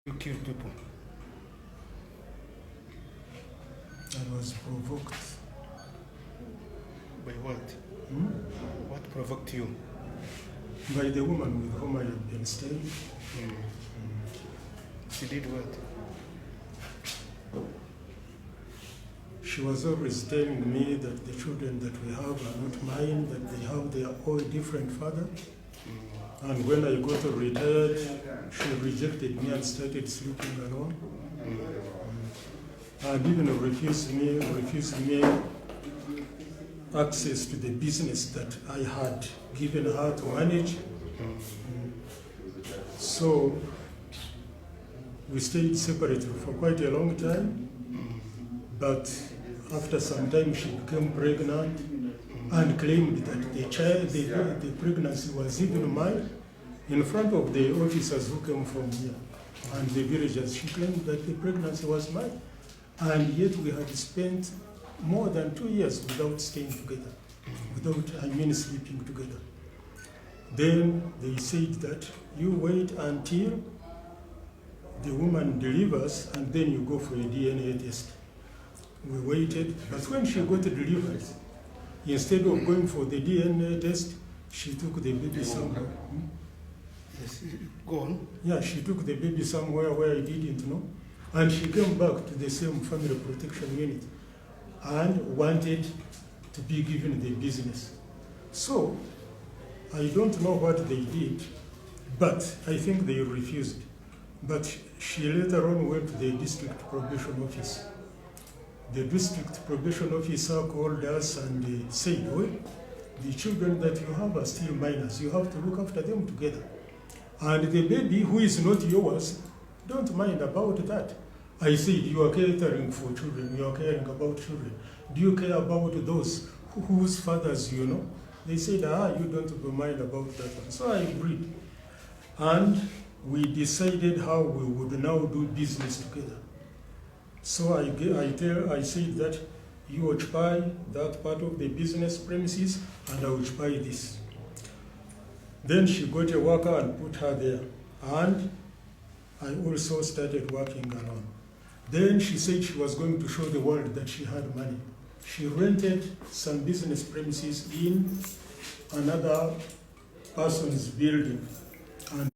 You kill people. I was provoked. By what? What provoked you? By the woman with whom I had been staying. She did what? She was always telling me that the children that we have are not mine, that they have their own different father. And when I got retired, she rejected me and started sleeping alone. And even refused me access to the business that I had given her to manage. So we stayed separate for quite a long time, but after some time she became pregnant and claimed that the pregnancy was even mine in front of the officers who came from here and the villagers. She claimed that the pregnancy was mine, and yet we had spent more than 2 years without staying together, sleeping together. Then they said that you wait until the woman delivers and then you go for a DNA test. We waited, but when she got delivered, instead of going for the DNA test, she took the baby somewhere. Yes, go on. Yeah, she took the baby somewhere where I didn't know. And she came back to the same family protection unit and wanted to be given the business. So, I don't know what they did, but I think they refused. But she later on went to the district probation office. The district probation officer called us and said, well, the children that you have are still minors. You have to look after them together. And the baby who is not yours, don't mind about that. I said, you are catering for children. You are caring about children. Do you care about those whose fathers you know? They said, you don't mind about that one. So I agreed. And we decided how we would now do business together. So I said that you occupy that part of the business premises and I occupy this. Then she got a worker and put her there. And I also started working alone. Then she said she was going to show the world that she had money. She rented some business premises in another person's building.